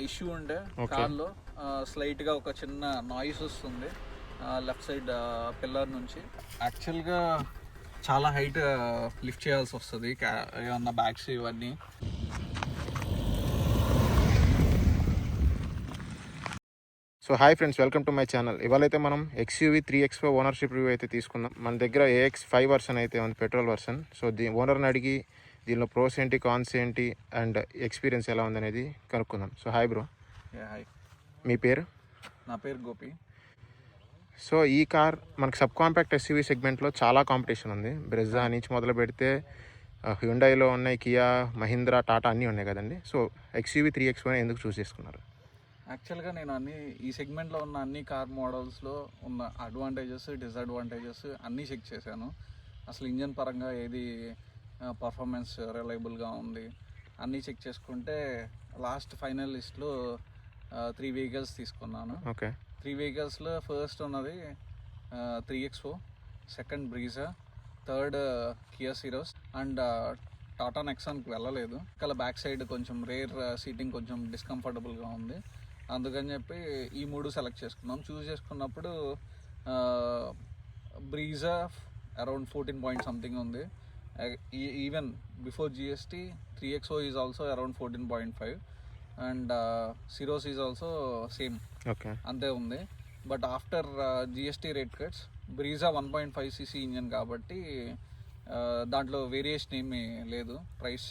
Issue ఉండే కార్లో. స్లైట్గా ఒక చిన్న నాయిస్ వస్తుంది లెఫ్ట్ సైడ్ పిల్లర్ నుంచి. యాక్చువల్గా చాలా హైట్ లిఫ్ట్ చేయాల్సి వస్తుంది ఏమన్నా బ్యాగ్స్ ఇవన్నీ. So hi friends, welcome to my channel. ఇవాళైతే మనం XUV 3X5 ఓనర్షిప్ రివ్యూ అయితే తీసుకుందాం. మన దగ్గర AX5 వర్షన్ అయితే ఉంది, పెట్రోల్ వర్షన్. సో ఓనర్ని అడిగి దీనిలో ప్రోస్ ఏంటి, కాన్స్ ఏంటి అండ్ ఎక్స్పీరియన్స్ ఎలా ఉందనేది కనుక్కుందాం. So hi bro. హాయ్, మీ పేరు? నా పేరు గోపి. సో ఈ కార్ మనకి సబ్ కాంపాక్ట్ SUV సెగ్మెంట్లో చాలా కాంపిటీషన్ ఉంది. బ్రెజా నుంచి మొదలు పెడితే హ్యుండైలో ఉన్నాయి, కియా, మహీంద్రా, టాటా అన్నీ ఉన్నాయి కదండి. సో XUV 3X5 ఎందుకు చూస్ చేసుకున్నారు? యాక్చువల్గా నేను ఈ సెగ్మెంట్లో ఉన్న అన్ని కార్ మోడల్స్లో ఉన్న అడ్వాంటేజెస్, డిసడ్వాంటేజెస్ అన్నీ చెక్ చేశాను. అసలు ఇంజన్ పరంగా ఏది పర్ఫార్మెన్స్ రిలయబుల్గా ఉంది అన్నీ చెక్ చేసుకుంటే లాస్ట్ ఫైనల్ లిస్ట్లో 3 వెహికల్స్ తీసుకున్నాను. ఓకే. 3 వెహికల్స్లో ఫస్ట్ ఉన్నది 3XO, second Brezza, third Kia Syros and Tata నెక్సాన్కి వెళ్ళలేదు. ఇక్కడ బ్యాక్ సైడ్ కొంచెం రేర్ సీటింగ్ కొంచెం డిస్కంఫర్టబుల్గా ఉంది. అందుకని చెప్పి ఈ 3 సెలెక్ట్ చేసుకున్నాం. చూస్ చేసుకున్నప్పుడు బ్రీజా అరౌండ్ 14 పాయింట్ సంథింగ్ ఉంది. Even before GST 3XO is also around 14.5 and Syros is also same, okay, అంతే ఉంది. But after GST rate cuts Brezza 1.5cc engine కాబట్టి దాంట్లో వేరియేషన్ ఏమీ లేదు ప్రైస్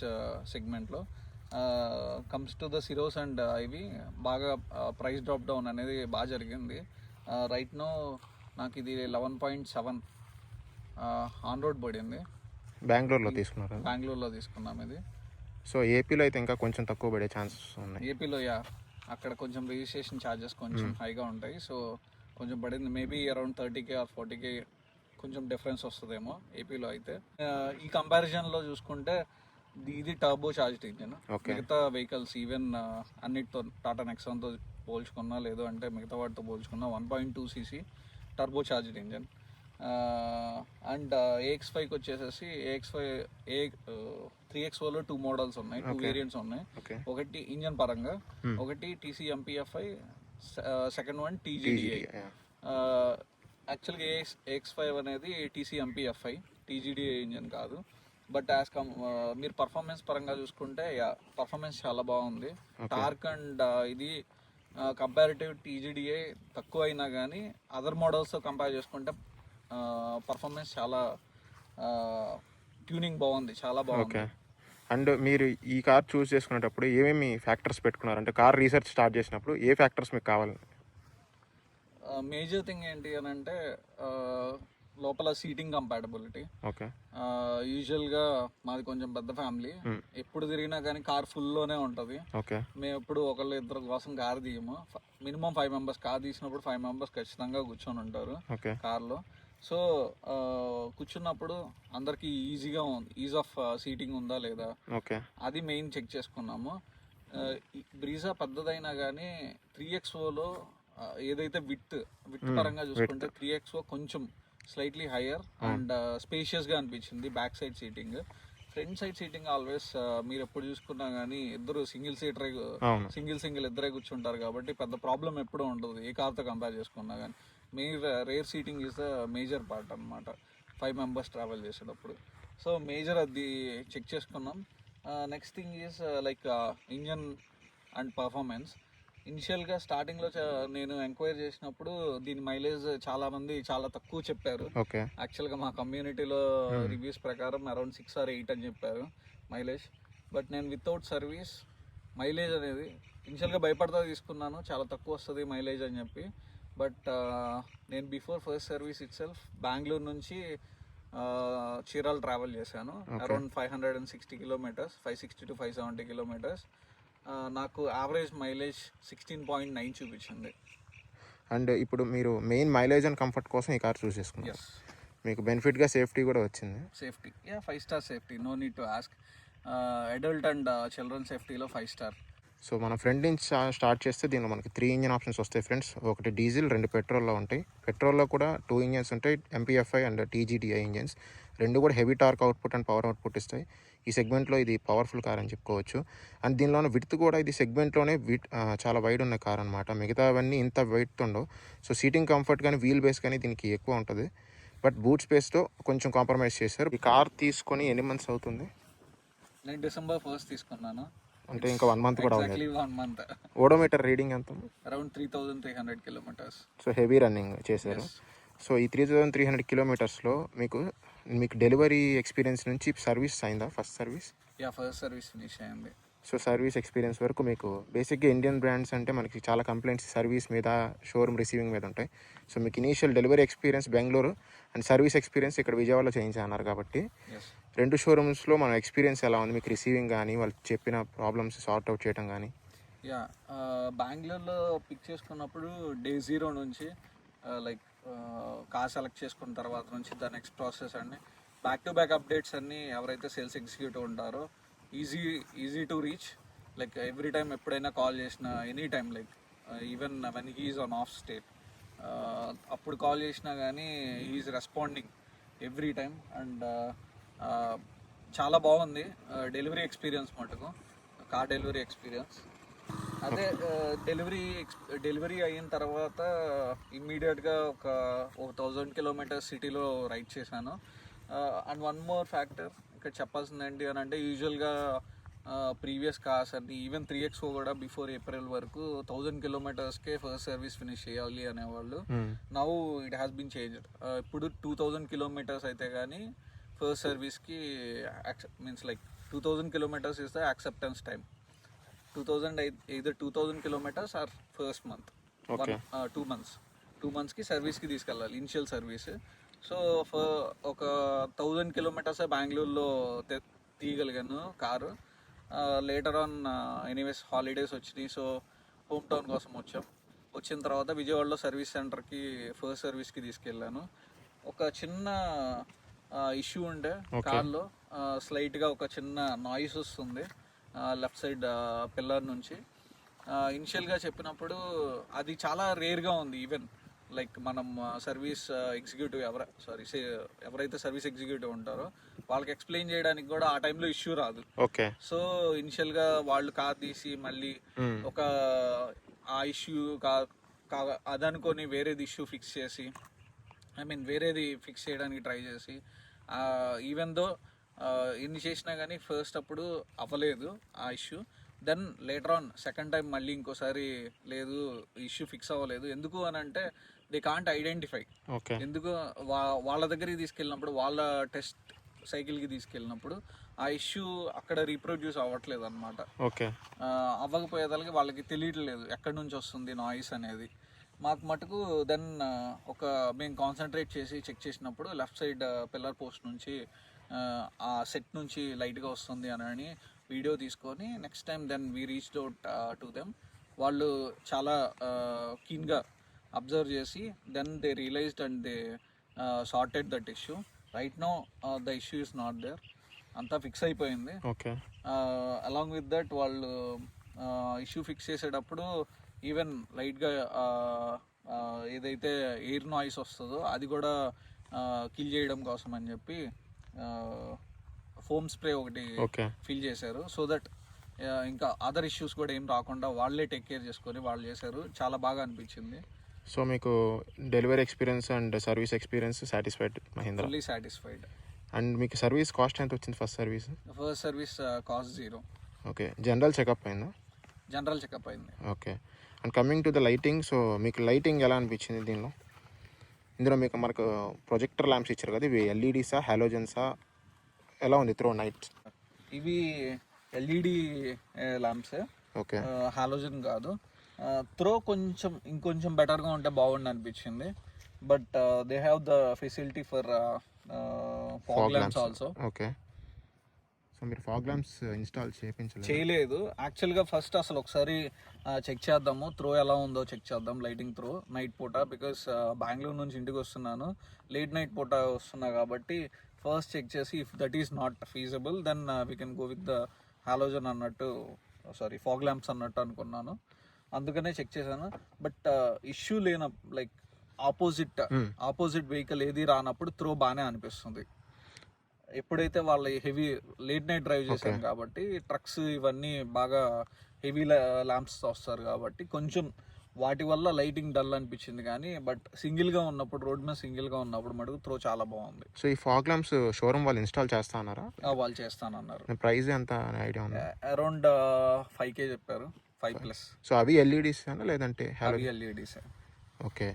సెగ్మెంట్లో. Comes to the Syros and ఇవి బాగా ప్రైస్ డ్రాప్ డౌన్ అనేది బాగా జరిగింది. రైట్ నో నాకు ఇది 11.7 ఆన్ రోడ్ పడింది. బెంగళూరులో తీసుకున్నారు? బెంగళూరులో తీసుకున్నాం ఇది. సో ఏపీలో అయితే ఇంకా కొంచెం తక్కువ పడే ఛాన్సెస్ ఉన్నాయి. ఏపీలో అక్కడ కొంచెం రిజిస్ట్రేషన్ ఛార్జెస్ కొంచెం హైగా ఉంటాయి. సో కొంచెం పడింది, maybe around 30K are 40K కొంచెం డిఫరెన్స్ వస్తుందేమో ఏపీలో అయితే. ఈ కంపారిజన్లో చూసుకుంటే ఇది టర్బో చార్జ్డ్ ఇంజన్. మిగతా వెహికల్స్ ఈవెన్ అన్నిటితో టాటా నెక్సాన్తో పోల్చుకున్నా, లేదు అంటే మిగతా వాటితో పోల్చుకున్నా 1.2cc turbo charged engine. And AX5కి వచ్చేసేసి AX5 3XOలో 2 మోడల్స్ ఉన్నాయి, 2 వేరియంట్స్ ఉన్నాయి. ఒకటి ఇంజన్ పరంగా, ఒకటి TCMPFI, సెకండ్ వన్ TGDI. యాక్చువల్గా AX5 అనేది TCMPFI, TGDI ఇంజన్ కాదు. బట్ మీరు పర్ఫార్మెన్స్ పరంగా చూసుకుంటే పర్ఫార్మెన్స్ చాలా బాగుంది. టార్క్ అండ్ ఇది కంపారిటివ్ TGDI తక్కువ అయినా కానీ అదర్ మోడల్స్తో కంపేర్ చేసుకుంటే పర్ఫార్మెన్స్ చాలా ట్యూనింగ్ బాగుంది, చాలా బాగుంది. అండ్ మీరు ఈ కార్ చూస్ చేసుకునేటప్పుడు ఏమేమి ఫ్యాక్టర్స్ పెట్టుకున్నారు? అంటే కార్ రీసెర్చ్ స్టార్ట్ చేసినప్పుడు ఏ ఫ్యాక్టర్స్ మీకు కావాలి? మేజర్ థింగ్ ఏంటి అని అంటే లోపల సీటింగ్ కంపాటబిలిటీ. ఓకే. యూజువల్గా మాది కొంచెం పెద్ద ఫ్యామిలీ, ఎప్పుడు తిరిగినా కానీ కార్ ఫుల్లోనే ఉంటుంది. ఓకే. మేము ఎప్పుడు ఒకళ్ళు ఇద్దరు కోసం కార్ తీయము. మినిమం 5 మెంబర్స్ కార్ తీసినప్పుడు 5 మెంబర్స్ ఖచ్చితంగా కూర్చొని ఉంటారు కార్లో. సో కూర్చున్నప్పుడు అందరికి ఈజీగా ఈజ్ ఆఫ్ సీటింగ్ ఉందా లేదా, అది మెయిన్ చెక్ చేసుకున్నాము. బ్రీజా పెద్దదైనా కానీ 3XOలో ఏదైతే విత్ పరంగా చూసుకుంటే 3XO కొంచెం స్లైట్లీ హయ్యర్ అండ్ స్పేషియస్గా అనిపించింది. Back side seating, front side seating always మీరు ఎప్పుడు చూసుకున్నా కానీ ఇద్దరు సింగిల్ ఇద్దరే కూర్చుంటారు కాబట్టి పెద్ద ప్రాబ్లం ఎప్పుడూ ఉంటుంది ఏ కార్తో కంపేర్ చేసుకున్నా కానీ. Rare seating is the major part అనమాట 5 మెంబర్స్ ట్రావెల్ చేసేటప్పుడు. సో మేజర్ అది చెక్ చేసుకున్నాం. Next thing is like engine and performance. ఇనిషియల్గా స్టార్టింగ్లో నేను ఎంక్వైరీ చేసినప్పుడు దీని మైలేజ్ చాలామంది చాలా తక్కువ చెప్పారు. యాక్చువల్గా మా కమ్యూనిటీలో రివ్యూస్ ప్రకారం అరౌండ్ 6 or 8 అని చెప్పారు మైలేజ్. బట్ నేను వితౌట్ సర్వీస్ మైలేజ్ అనేది ఇనిషియల్గా భయపడతా తీసుకున్నాను, చాలా తక్కువ వస్తుంది మైలేజ్ అని చెప్పి. బట్ నేను before first service it self Bengaluru నుంచి చీరాల ట్రావెల్ చేశాను అరౌండ్ 560 కిలోమీటర్స్, 560 to 570 కిలోమీటర్స్. నాకు యావరేజ్ మైలేజ్ 16.9 చూపించింది. అండ్ ఇప్పుడు మీరు మెయిన్ మైలేజ్ అండ్ కంఫర్ట్ కోసం ఈ కార్ చూస్ చేసుకున్నారు. మీకు బెనిఫిట్గా సేఫ్టీ కూడా వచ్చింది. Safety 5 star safety, no need to ask. Adult and children సేఫ్టీలో 5 star. సో మన ఫ్రంట్ నుంచి స్టార్ట్ చేస్తే దీనిలో మనకి 3 ఇంజన్ ఆప్షన్స్ వస్తాయి ఫ్రెండ్స్. ఒకటి డీజిల్, 2 పెట్రోల్లో ఉంటాయి. పెట్రోల్లో కూడా 2 ఇంజన్స్ ఉంటాయి, MPFI అండ్ TGDI ఇంజన్స్. 2 కూడా heavy torque output and power output ఇస్తాయి. ఈ సెగ్మెంట్లో ఇది పవర్ఫుల్ కార్ అని చెప్పుకోవచ్చు. అండ్ దీనిలోనే విడ్త్ కూడా ఇది సెగ్మెంట్లోనే చాలా వైడ్ ఉన్న కార్ అనమాట. మిగతావన్నీ ఇంత వెయిట్ ఉండవు. సో సీటింగ్ కంఫర్ట్ కానీ వీల్ బేస్ కానీ దీనికి ఎక్కువ ఉంటుంది. బట్ బూట్ స్పేస్తో కొంచెం కాంప్రమైజ్ చేశారు. ఈ కార్ తీసుకొని ఎన్ని మంత్స్ అవుతుంది? నేను December 1st తీసుకున్నాను. అంటే ఇంకా 1 మంత్ కూడా Exactly 1 month. ఓడోమీటర్ రీడింగ్ ఎంత? Around 3,300 kilometers. So heavy running చేశారు. సో ఈ 3,300 కిలోమీటర్స్లో మీకు డెలివరీ ఎక్స్పీరియన్స్ నుంచి సర్వీస్ అయిందా? First service? First service finish అయింది. సో సర్వీస్ ఎక్స్పీరియన్స్ వరకు మీకు బేసిక్గా ఇండియన్ బ్రాండ్స్ అంటే మనకి చాలా కంప్లైంట్స్ సర్వీస్ మీద, షోరూమ్ రిసీవింగ్ మీద ఉంటాయి. సో మీకు initial delivery experience Bengaluru and service experience ఇక్కడ విజయవాడలో చేయించన్నారు కాబట్టి రెండు షోరూమ్స్లో మన ఎక్స్పీరియన్స్ ఎలా ఉంది? మీకు రిసీవింగ్ కానీ వాళ్ళు చెప్పిన ప్రాబ్లమ్స్ సార్ట్ అవుట్ చేయడం కానీ? బెంగళూరులో పిక్ చేసుకున్నప్పుడు డే 0 నుంచి లైక్ కార్ సెలెక్ట్ చేసుకున్న తర్వాత నుంచి ద నెక్స్ట్ ప్రాసెస్ అన్ని బ్యాక్ టు బ్యాక్ అప్డేట్స్ అన్నీ ఎవరైతే సేల్స్ ఎగ్జిక్యూటివ్ ఉంటారో easy to reach. Like every time ఎప్పుడైనా కాల్ చేసినా any time, like even when he's on off state అప్పుడు కాల్ చేసినా కానీ he's responding every time. And చాలా బాగుంది డెలివరీ ఎక్స్పీరియన్స్ మటుకు, కార్ డెలివరీ ఎక్స్పీరియన్స్. అదే డెలివరీ అయిన తర్వాత ఇమ్మీడియట్గా ఒక 1000 kilometers సిటీలో రైడ్ చేశాను. అండ్ వన్ మోర్ ఫ్యాక్టర్ ఇక్కడ చెప్పాల్సింది ఏంటి అని అంటే, యూజువల్గా ప్రీవియస్ కార్స్ అన్ని ఈవెన్ 3XO కూడా బిఫోర్ ఏప్రిల్ వరకు 1000 kilometersకే ఫస్ట్ సర్వీస్ ఫినిష్ చేయాలి అనేవాళ్ళు. Now it has been changed. ఇప్పుడు 2000 kilometers అయితే కానీ ఫస్ట్ సర్వీస్కి means like 2000 kilometers is the acceptance time. 2000 kilometers or first month, 2 months. 2 monthsకి సర్వీస్కి తీసుకెళ్ళాలి ఇనిషియల్ సర్వీస్. సో ఒక 1000 kilometers బెంగళూరులో తీయగలిగాను car. Later on anyways holidays వచ్చినాయి, సో హోమ్ టౌన్ కోసం వచ్చిన తర్వాత విజయవాడలో సర్వీస్ సెంటర్కి ఫస్ట్ సర్వీస్కి తీసుకెళ్ళాను. ఒక చిన్న ఇష్యూ ఉండే కార్లో, స్లైట్గా ఒక చిన్న నాయిస్ వస్తుంది లెఫ్ట్ సైడ్ పిల్లర్ నుంచి. ఇనిషియల్గా చెప్పినప్పుడు అది చాలా రేర్గా ఉంది. ఈవెన్ లైక్ మనం సర్వీస్ ఎగ్జిక్యూటివ్ ఎవరైతే సర్వీస్ ఎగ్జిక్యూటివ్ ఉంటారో వాళ్ళకి ఎక్స్ప్లెయిన్ చేయడానికి కూడా ఆ టైంలో ఇష్యూ రాదు. సో ఇనిషియల్గా వాళ్ళు కార్ తీసి మళ్ళీ ఒక ఆ ఇష్యూ అదనుకొని వేరేది ఇష్యూ ఫిక్స్ చేసి, వేరేది ఫిక్స్ చేయడానికి ట్రై చేసి, ఈవెన్ దో ఎన్ని చేసినా కానీ ఫస్ట్ అప్పుడు అవ్వలేదు ఆ issue. Then later on second time మళ్ళీ ఇంకోసారి లేదు, ఇష్యూ ఫిక్స్ అవ్వలేదు. ఎందుకు అని అంటే దే కాంట్ ఐడెంటిఫై. ఎందుకు వాళ్ళ దగ్గరికి తీసుకెళ్ళినప్పుడు, వాళ్ళ టెస్ట్ సైకిల్కి తీసుకెళ్ళినప్పుడు ఆ ఇష్యూ అక్కడ రీప్రొడ్యూస్ అవ్వట్లేదు అనమాట. అవ్వకపోయేదానికి వాళ్ళకి తెలియట్లేదు ఎక్కడి నుంచి వస్తుంది నాయిస్ అనేది. మాకు మటుకు దెన్ మేము కాన్సన్ట్రేట్ చేసి చెక్ చేసినప్పుడు లెఫ్ట్ సైడ్ పిల్లర్ పోస్ట్ నుంచి ఆ సెట్ నుంచి లైట్గా వస్తుంది అని వీడియో తీసుకొని next time then we reached out to them. వాళ్ళు చాలా కీన్గా అబ్జర్వ్ చేసి then they realised and they sorted that issue. Right now the issue is not there, అంతా ఫిక్స్ అయిపోయింది. అలాంగ్ విత్ దట్ వాళ్ళు ఇష్యూ ఫిక్స్ చేసేటప్పుడు even లైట్గా ఏదైతే ఎయిర్ నాయిస్ వస్తుందో అది కూడా కిల్ చేయడం కోసం అని చెప్పి ఫోమ్ స్ప్రే ఒకటి ఫిల్ చేశారు. సో దట్ ఇంకా అదర్ ఇష్యూస్ కూడా ఏం రాకుండా వాళ్ళే టేక్ కేర్ చేసుకొని వాళ్ళు చేశారు. చాలా బాగా అనిపించింది. సో మీకు delivery experience and service experience satisfied? Mahindra fully satisfied. And మీకు సర్వీస్ కాస్ట్ ఎంత వచ్చింది? First service cost 0. Okay. General checkup అయిందా? జనరల్ చెకప్ అయింది. Okay. And coming to the lighting, so మీకు లైటింగ్ ఎలా అనిపించింది దీనిలో? ఇందులో మనకు ప్రొజెక్టర్ ల్యాంప్స్ ఇచ్చారు కదా, ఇవి ఎల్ఈడీసా హాలోజన్సా, ఎలా ఉంది త్రో నైట్? ఇవి ఎల్ఈడి ల్యాంప్స్, ఓకే, హాలోజన్ కాదు. త్రో ఇంకొంచెం బెటర్గా ఉంటే బాగుండి అనిపించింది. But they have the facility for fog lamps also. Okay. So మీరు ఫాగ్ ల్యాంప్స్ ఇన్స్టాల్ చేయలేదు యాక్చువల్గా. ఫస్ట్ అసలు ఒకసారి చెక్ చేద్దాము, త్రో ఎలా ఉందో చెక్ చేద్దాం, లైటింగ్ త్రో నైట్ పూట. బికాస్ బెంగళూరు నుంచి ఇంటికి వస్తున్నాను, లేట్ నైట్ పూట వస్తున్నా కాబట్టి ఫస్ట్ చెక్ చేసి if that is not feasible then we can go with the halogen అన్నట్టు, ఫాగ్ ల్యాంప్స్ అన్నట్టు అనుకున్నాను. అందుకనే చెక్ చేశాను. But issue like opposite vehicle ఏది రానప్పుడు త్రో బాగానే అనిపిస్తుంది. ఎప్పుడైతే వాళ్ళ హెవీ లేట్ నైట్ డ్రైవ్ చేశాను కాబట్టి ట్రక్స్ ఇవన్నీ బాగా హెవీ ల్యాంప్స్ వస్తారు కాబట్టి కొంచెం వాటి వల్ల లైటింగ్ డల్ అనిపించింది, కానీ బట్ సింగిల్గా ఉన్నప్పుడు రోడ్ మీద సింగిల్గా ఉన్నప్పుడు మటుకు త్రో చాలా బాగుంది. సో ఈ ఫాగ్ ల్యాంప్స్ షోరూమ్ వాళ్ళు ఇన్స్టాల్ చేస్తా అన్నారా? వాళ్ళు చేస్తానన్నారు. ప్రైస్ ఎంత ఐడియా ఉంది? అరౌండ్ 5K చెప్పారు, 5+. సో అవి ఎల్ఈడీస్ లేదంటే ఎల్ఈడీస్? ఓకే.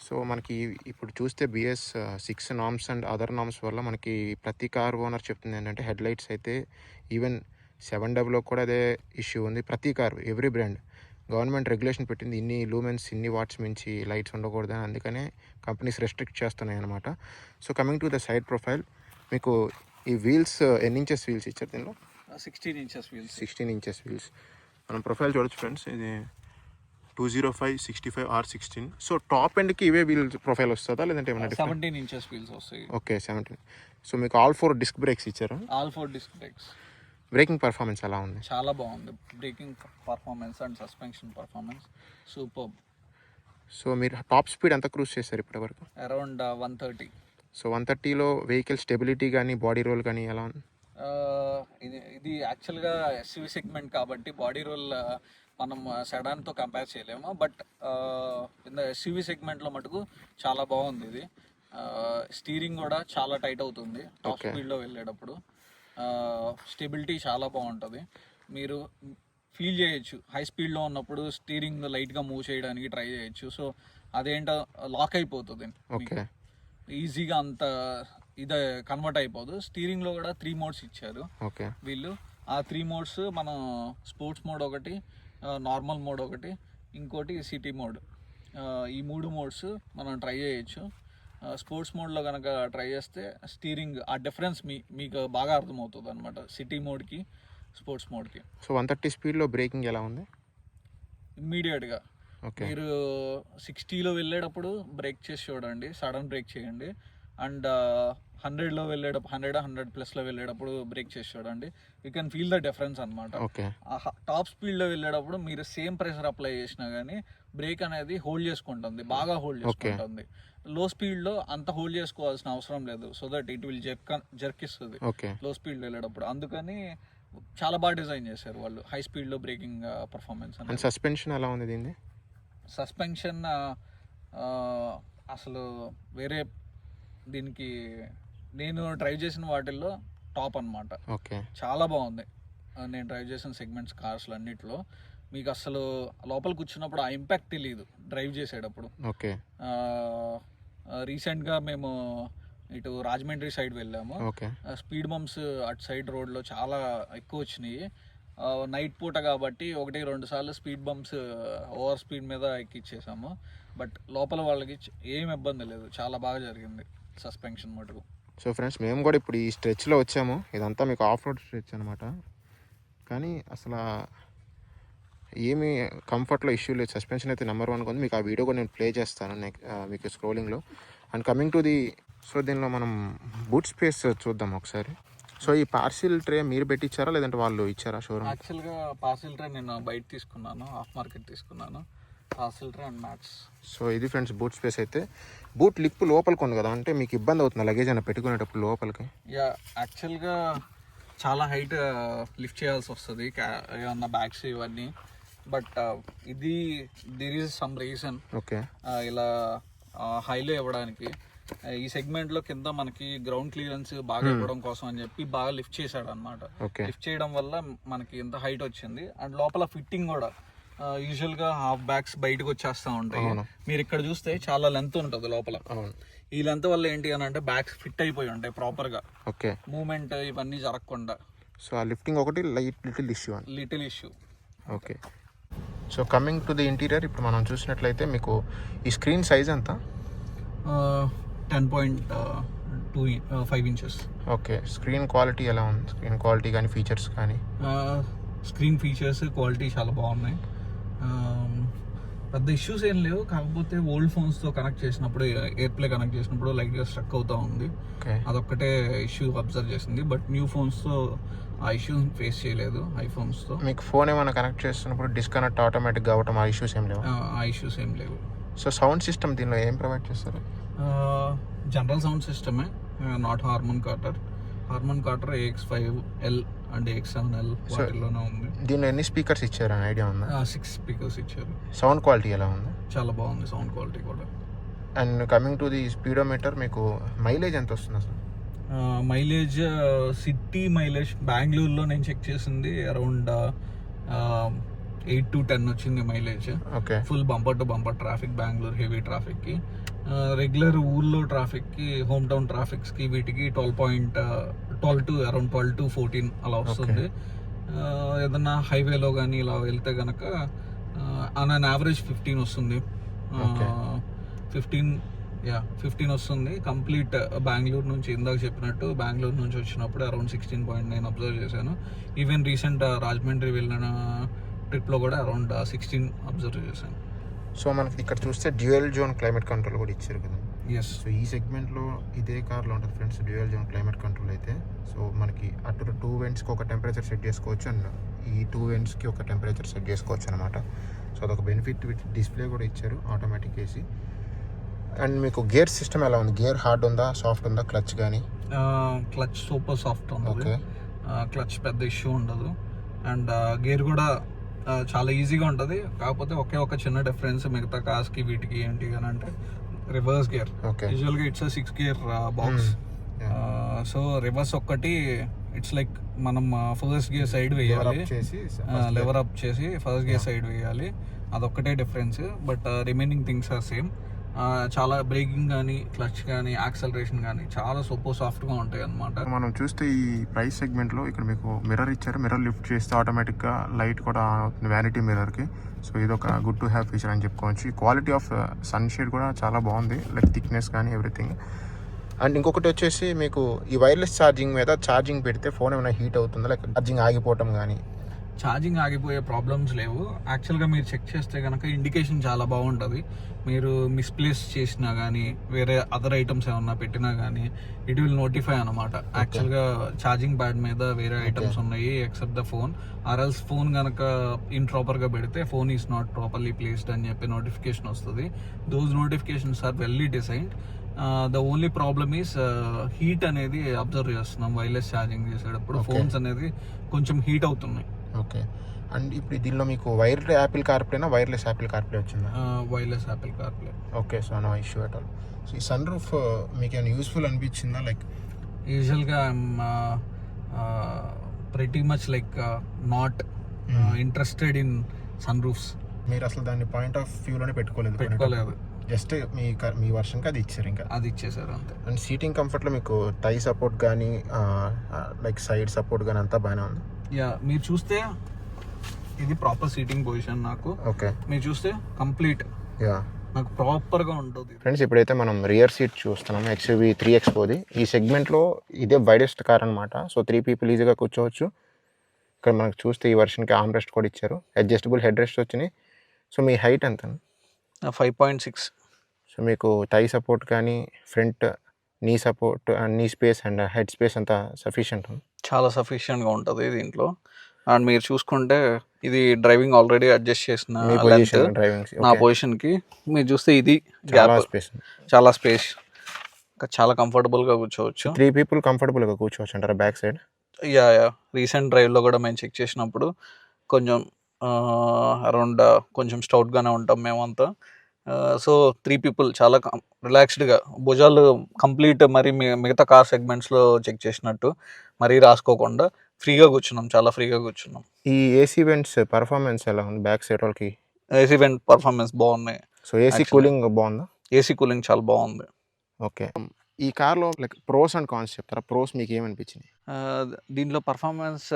సో మనకి ఇప్పుడు చూస్తే BS 6 norms and other norms వల్ల మనకి ప్రతి కార్ ఓనర్ చెప్తుంది ఏంటంటే హెడ్ లైట్స్ అయితే ఈవెన్ 7W కూడా అదే ఇష్యూ ఉంది. ప్రతి car every brand government regulation పెట్టింది, ఇన్ని లూమెన్స్ ఇన్ని వాట్స్ మించి లైట్స్ ఉండకూడదు అని. అందుకనే కంపెనీస్ రెస్ట్రిక్ట్ చేస్తున్నాయి అనమాట. So coming to the side profile, మీకు ఈ వీల్స్ ఎన్ని ఇంచెస్ వీల్స్ ఇచ్చారు దీనిలో? 16 ఇంచెస్ వీల్స్. 16 inches wheels. మనం ప్రొఫైల్ చూడొచ్చు ఫ్రెండ్స్, ఇది 205, 65, R16. సో టాప్ ఎండ్కి ఇవే వీల్ ప్రొఫైల్ వస్తుందా లేదంటే ఏమైనా 17 ఇంచెస్ వీల్స్ వస్తాయి? ఓకే 17. సో మీకు ఆల్ 4 డిస్క్ బ్రేక్స్ ఇచ్చారు? All 4 disc brakes. Braking performance ఎలా ఉంది? చాలా బాగుంది. Braking performance and suspension performance super. So మీరు టాప్ స్పీడ్ ఎంత క్రూజ్ చేశారు ఇప్పటి వరకు? అరౌండ్ 130. సో 130లో వెహికల్ స్టెబిలిటీ కానీ బాడీ రోల్ కానీ ఎలా ఉంది? ఇది యాక్చువల్గా SUV సెగ్మెంట్ కాబట్టి బాడీ రోల్ మనం సెడాన్తో కంపేర్ చేయలేము, బట్ SUV సెగ్మెంట్లో మటుకు చాలా బాగుంది. ఇది స్టీరింగ్ కూడా చాలా టైట్ అవుతుంది టాప్ స్పీడ్లో వెళ్ళేటప్పుడు. స్టెబిలిటీ చాలా బాగుంటుంది. మీరు ఫీల్ చేయొచ్చు హై స్పీడ్లో ఉన్నప్పుడు స్టీరింగ్ లైట్గా మూవ్ చేయడానికి ట్రై చేయొచ్చు. సో అదేంటో లాక్ అయిపోతుంది ఈజీగా, అంత ఇది కన్వర్ట్ అయిపోదు. స్టీరింగ్లో కూడా 3 మోడ్స్ ఇచ్చారు వీళ్ళు. ఆ 3 మోడ్స్ మనం స్పోర్ట్స్ మోడ్ ఒకటి, నార్మల్ మోడ్ ఒకటి, ఇంకోటి సిటీ మోడ్. ఈ 3 మోడ్స్ మనం ట్రై చేయొచ్చు. స్పోర్ట్స్ మోడ్లో కనుక ట్రై చేస్తే స్టీరింగ్ ఆ డిఫరెన్స్ మీకు బాగా అర్థమవుతుంది అనమాట, సిటీ మోడ్కి స్పోర్ట్స్ మోడ్కి. సో 130 స్పీడ్లో బ్రేకింగ్ ఎలా ఉంది? ఇమ్మీడియట్గా మీరు 60లో వెళ్ళేటప్పుడు బ్రేక్ చేసి చూడండి, సడన్ బ్రేక్ చేయండి. అండ్ 100లో వెళ్ళేటప్పుడు 100+ వెళ్ళేటప్పుడు బ్రేక్ చేసి చూడండి. You can feel the difference అనమాట. టాప్ స్పీడ్లో వెళ్ళేటప్పుడు మీరు సేమ్ ప్రెషర్ అప్లై చేసినా కానీ బ్రేక్ అనేది హోల్డ్ చేసుకుంటుంది, బాగా హోల్డ్ చేసుకుంటుంది. లో స్పీడ్లో అంత హోల్డ్ చేసుకోవాల్సిన అవసరం లేదు, so that it will jerk ఇస్తుంది లో స్పీడ్లో వెళ్ళేటప్పుడు. అందుకని చాలా బాగా డిజైన్ చేశారు వాళ్ళు హై స్పీడ్లో బ్రేకింగ్ పర్ఫార్మెన్స్. సస్పెన్షన్ ఎలా ఉంది దీన్ని? సస్పెన్షన్ అసలు వేరే, దీనికి నేను డ్రైవ్ చేసిన వాటిల్లో టాప్ అనమాట. చాలా బాగుంది. నేను డ్రైవ్ చేసిన సెగ్మెంట్స్ కార్స్లో అన్నిట్లో మీకు అసలు లోపల కూర్చున్నప్పుడు ఆ ఇంపాక్ట్ తెలియదు డ్రైవ్ చేసేటప్పుడు. రీసెంట్గా మేము ఇటు రాజమండ్రి సైడ్ వెళ్ళాము. స్పీడ్ బంప్స్ అటు సైడ్ రోడ్లో చాలా ఎక్కువ వచ్చినాయి. నైట్ పూట కాబట్టి 1-2 సార్లు స్పీడ్ బంప్స్ ఓవర్ స్పీడ్ మీద ఎక్కిచ్చేసాము. బట్ లోపల వాళ్ళకి ఏం ఇబ్బంది లేదు, చాలా బాగా జరిగింది సస్పెన్షన్ మటుకు. సో ఫ్రెండ్స్, మేము కూడా ఇప్పుడు ఈ స్ట్రెచ్లో వచ్చాము. ఇదంతా మీకు ఆఫ్ రోడ్ స్ట్రెచ్ అనమాట. కానీ అసలు ఏమి కంఫర్ట్లో ఇష్యూ లేదు. సస్పెన్షన్ అయితే నెంబర్ 1 ఉంది. మీకు ఆ వీడియో కూడా నేను ప్లే చేస్తాను మీకు స్క్రోలింగ్లో. And coming to the, so దీనిలో మనం బూట్ స్పేస్ చూద్దాం ఒకసారి. సో ఈ పార్సిల్ ట్రే మీరు పెట్టించారా లేదంటే వాళ్ళు ఇచ్చారా షోరూమ్? యాక్చువల్గా పార్సిల్ ట్రే నేను బయట తీసుకున్నాను, ఆఫ్ మార్కెట్ తీసుకున్నాను, parcel tray and mats. So ఇది ఫ్రెండ్స్ బూట్ స్పేస్. అయితే బూట్ లిప్ లోపలికి ఉంది కదా, అంటే మీకు ఇబ్బంది అవుతుంది లగేజ్ అయినా పెట్టుకునేటప్పుడు లోపలికి? యాక్చువల్గా చాలా హైట్ లిఫ్ట్ చేయాల్సి వస్తుంది ఏమన్నా బ్యాగ్స్ ఇవన్నీ. బట్ ఇది దేర్ ఈజ్ సమ్ రీజన్ ఇలా హైలో ఇవ్వడానికి. ఈ సెగ్మెంట్ లో కింద మనకి గ్రౌండ్ క్లియరెన్స్ బాగా ఇవ్వడం కోసం అని చెప్పి బాగా లిఫ్ట్ చేశాడు అనమాట. లిఫ్ట్ చేయడం వల్ల మనకి ఇంత హైట్ వచ్చింది. అండ్ లోపల ఫిట్టింగ్ కూడా యూజువల్ గా హాఫ్ బ్యాగ్స్ బయటకు వచ్చేస్తా ఉంటాయి. మీరు ఇక్కడ చూస్తే చాలా లెంత్ ఉంటుంది లోపల. ఈ లెంత్ వల్ల ఏంటి అని అంటే బ్యాగ్స్ ఫిట్ అయిపోయి ఉంటాయి ప్రాపర్ గా, మూవ్మెంట్ ఇవన్నీ జరగకుండా. సో ఆ లిఫ్టింగ్ ఒకటి little issue. Okay. So coming to the interior, ఇప్పుడు మనం చూసినట్లయితే మీకు ఈ స్క్రీన్ సైజ్ ఎంత? 10.5 ఇంచెస్. ఓకే. స్క్రీన్ క్వాలిటీ ఎలా ఉంది? స్క్రీన్ క్వాలిటీ కానీ ఫీచర్స్ కానీ? స్క్రీన్ ఫీచర్స్ క్వాలిటీ చాలా బాగున్నాయి. పెద్ద ఇష్యూస్ ఏం లేవు. కాకపోతే ఓల్డ్ ఫోన్స్తో కనెక్ట్ చేసినప్పుడు, ఎయిర్ప్లే కనెక్ట్ చేసినప్పుడు లైట్గా స్ట్రక్ అవుతూ ఉంది. అదొక్కటే ఇష్యూ అబ్జర్వ్ చేసింది. బట్ న్యూ ఫోన్స్తో ఆ ఇష్యూ ఫేస్ చేయలేదు. ఐఫోన్స్తో మీకు ఫోన్ ఏమైనా కనెక్ట్ చేస్తున్నప్పుడు డిస్కనెక్ట్ ఆటోమేటిక్గా అవ్వటం ఆ ఇష్యూస్ ఏం లేవు? ఆ ఇష్యూస్ ఏం లేవు. సో సౌండ్ సిస్టమ్ దీనిలో ఏం ప్రొవైడ్ చేస్తారు? జనరల్ సౌండ్ సిస్టమే, not Harman Kardon. Harman Kardon AX5L and AX7L వాటిల్లోనే ఉంది. దీనిలో ఎన్ని స్పీకర్స్ ఇచ్చారు అని ఐడియా ఉందా? 6 స్పీకర్స్ ఇచ్చారు. సౌండ్ క్వాలిటీ ఎలా ఉంది? చాలా బాగుంది సౌండ్ క్వాలిటీ కూడా. And coming to the speedometer, మీకు మైలేజ్ ఎంత వస్తుంది అసలు? మైలేజ్ సిటీ మైలేజ్ బెంగళూరులో నేను చెక్ చేసింది అరౌండ్ 8 to 10 వచ్చింది mileage. Okay. Full bumper to bumper traffic, Bengaluru heavy ట్రాఫిక్కి. రెగ్యులర్ ఊళ్ళో ట్రాఫిక్కి, హోమ్ టౌన్ ట్రాఫిక్స్కి వీటికి 12 to అరౌండ్ 12 to 14 అలా వస్తుంది. ఏదన్నా హైవేలో కానీ ఇలా వెళ్తే కనుక ఆన్ అన్ యావరేజ్ 15 వస్తుంది. 15 వస్తుంది కంప్లీట్. బెంగళూరు నుంచి ఇందాక చెప్పినట్టు బెంగళూరు నుంచి వచ్చినప్పుడు అరౌండ్ 16.9 అబ్జర్వ్ చేశాను. ఈవెన్ రీసెంట్ రాజమండ్రి వెళ్ళిన ట్రిప్లో కూడా అరౌండ్ 16 అబ్జర్వ్ చేశాను. సో మనకి ఇక్కడ చూస్తే డ్యూయల్ జోన్ క్లైమేట్ కంట్రోల్ కూడా ఇచ్చారు కదా. ఎస్. సో ఈ సెగ్మెంట్లో ఇదే కార్లో ఉంటుంది friends dual zone climate control అయితే. సో మనకి అటు 2 వెంట్స్కి ఒక టెంపరేచర్ సెట్ చేసుకోవచ్చు అండ్ ఈ 2 వెంట్స్కి ఒక టెంపరేచర్ సెట్ చేసుకోవచ్చు అనమాట. సో అదొక బెనిఫిట్. డిస్ప్లే కూడా ఇచ్చారు ఆటోమేటిక్ ఏసీ. అండ్ మీకు గేర్ సిస్టమ్ ఎలా ఉంది? గేర్ హార్డ్ ఉందా, సాఫ్ట్ ఉందా? క్లచ్ కానీ? క్లచ్ సూపర్ సాఫ్ట్ ఉంది. క్లచ్ పెద్ద ఇష్యూ ఉండదు. అండ్ గేర్ కూడా చాలా ఈజీగా ఉంటుంది. కాకపోతే ఒక చిన్న డిఫరెన్స్ మిగతా కార్స్కి వీటికి ఏంటి అని అంటే రివర్స్ గేర్. యూజువల్గా it's 6 gear box. So reverse ఒక్కటి ఇట్స్ లైక్ మనం ఫస్ట్ గేర్ సైడ్ వేయాలి, లెవర్ అప్ చేసి ఫస్ట్ గేర్ సైడ్ వేయాలి. అదొక్కటే difference. But remaining things are same. చాలా బ్రేకింగ్ కానీ, క్లచ్ కానీ, యాక్సలరేషన్ కానీ చాలా సూపర్ సాఫ్ట్గా ఉంటాయి అన్నమాట. మనం చూస్తే ఈ ప్రైస్ సెగ్మెంట్లో ఇక్కడ మీకు మిర్రర్ ఇచ్చారు. మిర్రర్ లిఫ్ట్ చేస్తే ఆటోమేటిక్గా లైట్ కూడా అవుతుంది వ్యానిటీ మిర్రర్కి. సో ఇది ఒక గుడ్ టు హ్యావ్ ఫీచర్ అని చెప్పుకోవచ్చు. ఈ క్వాలిటీ ఆఫ్ సన్ షేడ్ కూడా చాలా బాగుంది, లైక్ థిక్నెస్ కానీ ఎవ్రీథింగ్. అండ్ ఇంకొకటి వచ్చేసి మీకు ఈ వైర్లెస్ ఛార్జింగ్ మీద ఛార్జింగ్ పెడితే ఫోన్ ఏమైనా హీట్ అవుతుందా, లైక్ ఛార్జింగ్ ఆగిపోవటం కానీ? ఛార్జింగ్ ఆగిపోయే ప్రాబ్లమ్స్ లేవు. యాక్చువల్గా మీరు చెక్ చేస్తే కనుక ఇండికేషన్ చాలా బాగుంటుంది. మీరు మిస్ప్లేస్ చేసినా కానీ, వేరే అదర్ ఐటమ్స్ ఏమన్నా పెట్టినా కానీ ఇట్ విల్ నోటిఫై అనమాట. యాక్చువల్గా ఛార్జింగ్ ప్యాడ్ మీద వేరే ఐటమ్స్ ఉన్నాయి except the phone. Or else phone కనుక ఇంప్రాపర్గా పెడితే phone is not properly placed అని చెప్పి నోటిఫికేషన్ వస్తుంది. Those notifications are well designed. The only problem is heat అనేది అబ్జర్వ్ చేస్తున్నాం వైర్లెస్ ఛార్జింగ్ చేసేటప్పుడు. ఫోన్స్ అనేది కొంచెం హీట్ అవుతున్నాయి. ఓకే. అండ్ ఇప్పుడు దీనిలో మీకు వైర్డ్ యాపిల్ కార్ప్లేనా, వైర్లెస్ యాపిల్ కార్ప్లే వచ్చిందా? Wireless Apple CarPlay. Okay. So no issue at all. So ఈ సన్ రూఫ్ మీకు ఏమైనా యూస్ఫుల్ అనిపించిందా? లైక్ యూజువల్గా I'm pretty much like not interested in sunroofs. మీరు అసలు దాన్ని పాయింట్ ఆఫ్ వ్యూలోనే పెట్టుకోలేదు. జస్ట్ మీ వర్షన్కి అది ఇచ్చారు, ఇంకా అది ఇచ్చేసారు అంతే. అండ్ సీటింగ్ కంఫర్ట్లో మీకు టై సపోర్ట్ కానీ లైక్ సైడ్ సపోర్ట్ కానీ అంతా బాగానే ఉంది. మీరు చూస్తే ఇది ప్రాపర్ సీటింగ్ పొజిషన్ నాకు. ఓకే. మీరు చూస్తే కంప్లీట్ నాకు ప్రాపర్గా ఉంటుంది. ఫ్రెండ్స్ ఇప్పుడైతే మనం రియర్ సీట్ చూస్తున్నాం XUV 3XOది. ఈ సెగ్మెంట్లో ఇదే వైడెస్ట్ కార్ అనమాట. సో 3 people ఈజీగా కూర్చోవచ్చు. ఇక్కడ మనకు చూస్తే ఈ వర్షన్కి ఆర్మ్ రెస్ట్ కూడా ఇచ్చారు, అడ్జస్టబుల్ హెడ్ రెస్ట్ వచ్చినాయి. సో మీ హైట్ ఎంత? 5.6. సో మీకు టై సపోర్ట్ కానీ, ఫ్రంట్ నీ సపోర్ట్, నీ స్పేస్ అండ్ హెడ్ స్పేస్ అంతా సఫిషియంట్ ఉంది? చాలా సఫిషియెంట్గా ఉంటుంది దీంట్లో. అండ్ మీరు చూసుకుంటే ఇది డ్రైవింగ్ ఆల్రెడీ అడ్జస్ట్ చేసిన నా పొజిషన్కి. మీరు చూస్తే ఇది చాలా స్పేస్, చాలా కంఫర్టబుల్గా కూర్చోవచ్చు. 3 people కంఫర్టబుల్గా కూర్చోవచ్చు అంటారా బ్యాక్ సైడ్? యా. రీసెంట్ డ్రైవ్లో కూడా మేము చెక్ చేసినప్పుడు కొంచెం అరౌండ్ కొంచెం స్టౌట్గానే ఉంటాం మేమంతా. సో 3 people చాలా రిలాక్స్డ్గా, భుజాలు కంప్లీట్ మరి మిగతా కార్ సెగ్మెంట్స్లో చెక్ చేసినట్టు మరీ రాసుకోకుండా ఫ్రీగా కూర్చున్నాం, చాలా ఫ్రీగా కూర్చున్నాం. ఈ ఏసీ వెంట్స్ పర్ఫార్మెన్స్ ఎలా ఉంది బ్యాక్ సైడ్ వాళ్ళకి? ఏసీ వెంట్ పర్ఫార్మెన్స్ బాగున్నాయి. సో ఏసీ కూలింగ్ బాగుందా? ఏసీ కూలింగ్ చాలా బాగుంది. ఓకే. ఈ కార్లో లైక్ ప్రోస్ అండ్ కాన్స్ చెప్తారా? ప్రోస్ మీకు ఏమనిపించింది? దీంట్లో పర్ఫార్మెన్స్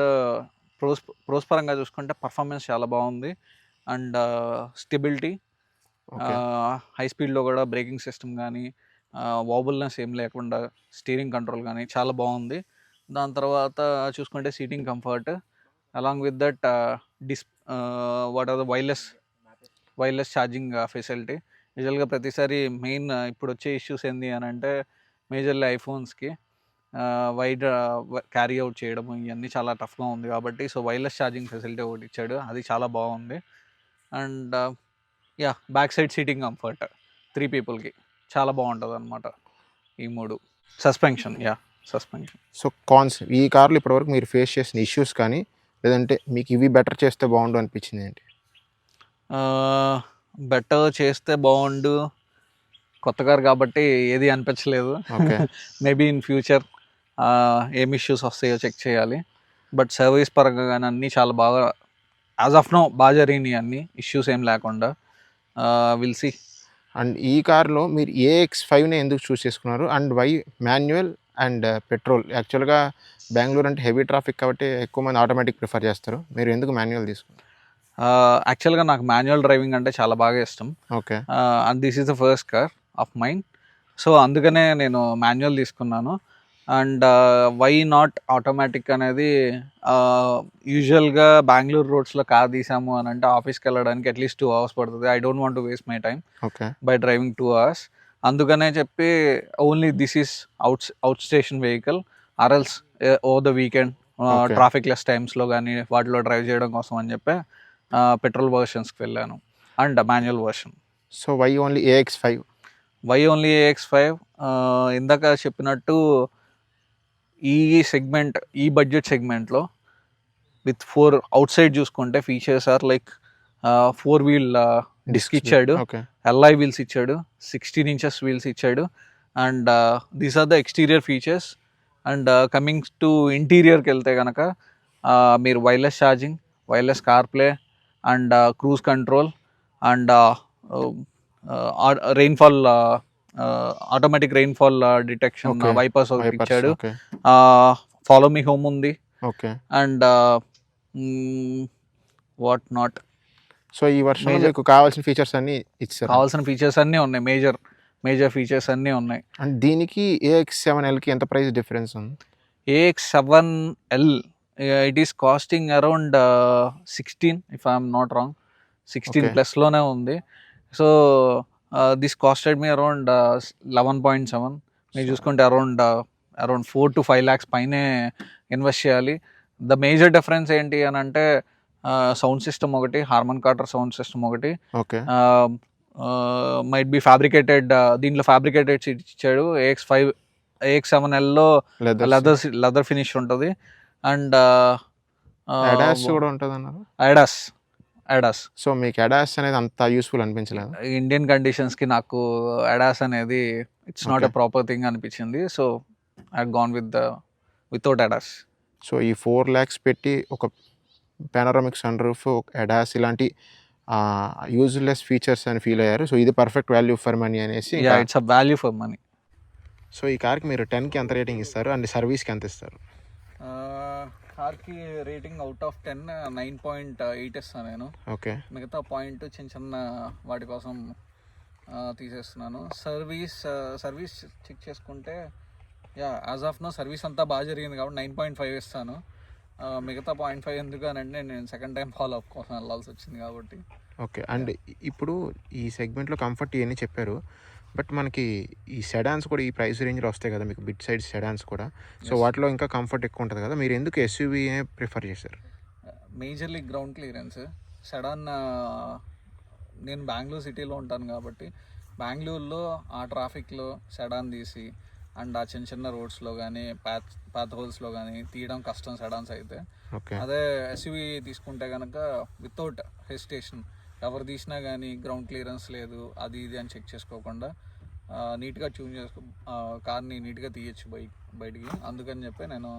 ప్రోస్ పరంగా చూసుకుంటే పర్ఫార్మెన్స్ చాలా బాగుంది. అండ్ స్టెబిలిటీ, హై స్పీడ్లో కూడా బ్రేకింగ్ సిస్టమ్ కానీ, వాబుల్నెస్ ఏం లేకుండా స్టీరింగ్ కంట్రోల్ కానీ చాలా బాగుంది. దాని తర్వాత చూసుకుంటే seating comfort along with that what are the wireless charging facility. యూజువల్గా ప్రతిసారి మెయిన్ ఇప్పుడు వచ్చే ఇష్యూస్ ఏంది అని అంటే మేజర్లీ ఐఫోన్స్కి వైడ్ క్యారీ అవుట్ చేయడం ఇవన్నీ చాలా టఫ్గా ఉంది కాబట్టి సో వైర్లెస్ ఛార్జింగ్ ఫెసిలిటీ ఒకటి ఇచ్చాడు, అది చాలా బాగుంది. And back side seating comfort 3 peopleకి చాలా బాగుంటుంది అనమాట. ఈ 3 సస్పెన్షన్ సస్పెన్షన్. సో కాన్స్ ఈ కార్లు ఇప్పటివరకు మీరు ఫేస్ చేసిన ఇష్యూస్ కానీ లేదంటే మీకు ఇవి బెటర్ చేస్తే బాగుండు అనిపించింది ఏంటి? బెటర్ చేస్తే బాగుండు, కొత్త కార్ కాబట్టి ఏది అనిపించలేదు. ఓకే. మేబీ ఇన్ ఫ్యూచర్ ఏం ఇష్యూస్ వస్తాయో చెక్ చేయాలి. బట్ సర్వీస్ పరంగా కానీ అన్నీ చాలా బాగా యాజ్ ఆఫ్ నో బాగా జరిగినాయి, అన్ని ఇష్యూస్ ఏం లేకుండా. Will see. అండ్ ఈ కార్లో మీరు AX5ని ఎందుకు చూస్ చేసుకున్నారు and why manual and petrol? యాక్చువల్గా బెంగళూరు అంటే హెవీ ట్రాఫిక్ కాబట్టి ఎక్కువ మంది ఆటోమేటిక్ ప్రిఫర్ చేస్తారు, మీరు ఎందుకు మాన్యువల్ తీసుకున్నారు? యాక్చువల్గా నాకు మాన్యువల్ డ్రైవింగ్ అంటే చాలా బాగా ఇష్టం. Okay. And this is the first car of mind. So అందుకనే నేను మాన్యువల్ తీసుకున్నాను. అండ్ వై నాట్ ఆటోమేటిక్ అనేది, యూజువల్గా బెంగళూరు రోడ్స్లో కార్ తీసాము అని అంటే ఆఫీస్కి వెళ్ళడానికి అట్లీస్ట్ 2 hours పడుతుంది. I don't want to waste my time okay. By driving 2 hours. అందుకనే చెప్పి only this is out station vehicle or else over the weekend traffic less టైమ్స్లో కానీ వాటిలో డ్రైవ్ చేయడం కోసం అని చెప్పి పెట్రోల్ వర్షన్స్కి వెళ్ళాను and manual version. So why only AX5? Why only AX5? ఇందాక చెప్పినట్టు ఈ సెగ్మెంట్, ఈ బడ్జెట్ సెగ్మెంట్లో విత్ 4 అవుట్ సైడ్ చూసుకుంటే features are like 4-wheel disc ఇచ్చాడు, ఓకే. LI వీల్స్ ఇచ్చాడు, 16 inches వీల్స్ ఇచ్చాడు. And these are the exterior features. And coming to ఇంటీరియర్కి వెళ్తే కనుక మీరు wireless charging, wireless CarPlay and cruise control and rainfall, automatic rainfall detection, wipers ఒకటి ఇచ్చాడు. Follow మీ home ఉంది. Okay. And what not. So ఈ version మీకు కావాల్సిన ఫీచర్స్ అన్ని ఇచ్చారు? కావాల్సిన ఫీచర్స్ అన్నీ ఉన్నాయి, మేజర్ ఫీచర్స్ అన్నీ ఉన్నాయి. అండ్ దీనికి AX7Lకి ఎంత ప్రైస్ డిఫరెన్స్ ఉంది? AX7L it is costing around 16 if I'm not wrong, 16 ప్లస్లోనే ఉంది. So this costed me around 11.7. మీరు చూసుకుంటే అరౌండ్ 4 to 5 lakhs పైనే ఇన్వెస్ట్ చేయాలి. ద మేజర్ డిఫరెన్స్ ఏంటి అని అంటే సౌండ్ సిస్టమ్ ఒకటి, హార్మన్ కార్టర్ సౌండ్ సిస్టమ్ ఒకటి. ఓకే. మైట్ బి ఫ్యాబ్రికేటెడ్, దీంట్లో ఫ్యాబ్రికేటెడ్ సీట్ ఇచ్చాడు. AX7Lలో లెదర్ ఫినిష్ ఉంటుంది. అండ్ ADAS కూడా ఉంటుంది అన్నారు. ADAS. సో మీకు ADAS అనేది అంత యూస్ఫుల్ అనిపించలేదు? ఇండియన్ కండిషన్స్కి నాకు ADAS అనేది it's not a proper thing అనిపించింది. So I gone without ADAS. So ఈ 4 lakhs పెట్టి ఒక పానోరామిక్ సన్ రూఫ్, ADAS ఇలాంటి యూజ్లెస్ ఫీచర్స్ అని ఫీల్ అయ్యారు. సో ఇది పర్ఫెక్ట్ వాల్యూ ఫర్ మనీ అనేసి. It's a value for money. So ఈ కార్కి మీరు 10కి ఎంత రేటింగ్ ఇస్తారు అండ్ సర్వీస్కి ఎంత ఇస్తారు? కార్కి రేటింగ్ అవుట్ ఆఫ్ 10 9.8 ఇస్తాను నేను. ఓకే. మిగతా పాయింట్ చిన్న వాటి కోసం తీసేస్తున్నాను. సర్వీస్ చెక్ చేసుకుంటే యాజ్ ఆఫ్ నో సర్వీస్ అంతా బాగా జరిగింది కాబట్టి 9.5 ఇస్తాను. మిగతా 0.5 ఎందుకు అని అంటే నేను సెకండ్ టైం ఫాలో అప్ కోసం వెళ్ళాల్సి వచ్చింది కాబట్టి. ఓకే. అండ్ ఇప్పుడు ఈ సెగ్మెంట్లో కంఫర్ట్ ఇవన్నీ చెప్పారు, బట్ మనకి ఈ సెడాన్స్ కూడా ఈ ప్రైస్ రేంజ్లో వస్తాయి కదా మీకు, బిగ్ సైజ్ సెడాన్స్ కూడా. సో వాటిలో ఇంకా కంఫర్ట్ ఎక్కువ ఉంటుంది కదా, మీరు ఎందుకు SUV ప్రిఫర్ చేశారు? Majorly ground clearance. సెడాన్, నేను బెంగళూరు సిటీలో ఉంటాను కాబట్టి బెంగళూరులో ఆ ట్రాఫిక్లో సెడాన్ తీసి అండ్ ఆ చిన్న రోడ్స్లో కానీ పాత్ హోల్స్లో కానీ తీయడం కష్టం సెడాన్స్ అయితే. అదే SUV తీసుకుంటే కనుక వితౌట్ హెసిటేషన్ ఎవరు తీసినా కానీ గ్రౌండ్ క్లియరెన్స్ లేదు అది ఇది అని చెక్ చేసుకోకుండా నీట్గా ట్యూన్ చేసుకో కార్ని నీట్గా తీయచ్చు బయటికి. అందుకని చెప్పి నేను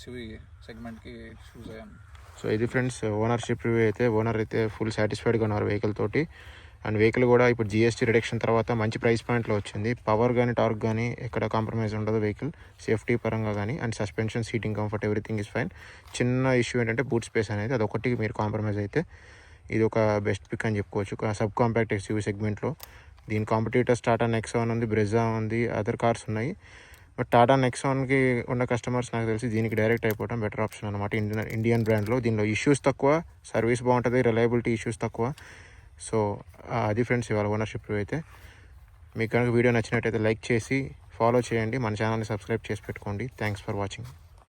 SUV సెగ్మెంట్కి చూస్ అయ్యాను. సో ఇది ఫ్రెండ్స్ ఓనర్షిప్ రివ్యూ అయితే. ఓనర్ అయితే ఫుల్ సాటిస్ఫైడ్గా ఉన్నారు వెహికల్ తోటి. అండ్ వెహికల్ కూడా ఇప్పుడు GST రిడక్షన్ తర్వాత మంచి ప్రైస్ పాయింట్లో వచ్చింది. పవర్ కానీ టార్క్ కానీ ఎక్కడ కాంప్రమైజ్ ఉండదు వెహికల్, సేఫ్టీ పరంగా కానీ. And suspension, seating comfort, everything is fine. చిన్న ఇష్యూ ఏంటంటే బూట్ స్పేస్ అనేది, అదొకటి మీరు కాంప్రమైజ్ అయితే ఇది ఒక బెస్ట్ పిక్ అని చెప్పుకోవచ్చు సబ్ కాంపాక్ట్ SUV సెగ్మెంట్లో. దీని కాంపిటీటర్స్ టాటా నెక్సాన్ ఉంది, బ్రెజా ఉంది, అదర్ కార్స్ ఉన్నాయి. బట్ టాటా నెక్సాన్కి ఉన్న కస్టమర్స్ నాకు తెలిసి దీనికి డైరెక్ట్ అయిపోవడం బెటర్ ఆప్షన్ అనమాట. ఇండియన్ బ్రాండ్లో దీనిలో ఇష్యూస్ తక్కువ, సర్వీస్ బాగుంటుంది, రిలయబిలిటీ ఇష్యూస్ తక్కువ. సో అది ఫ్రెండ్స్ ఇవాళ ఓనర్షిప్ అయితే. మీకు కనుక వీడియో నచ్చినట్టయితే లైక్ చేసి ఫాలో చేయండి, మన ఛానల్ని సబ్స్క్రైబ్ చేసి పెట్టుకోండి. Thanks for watching.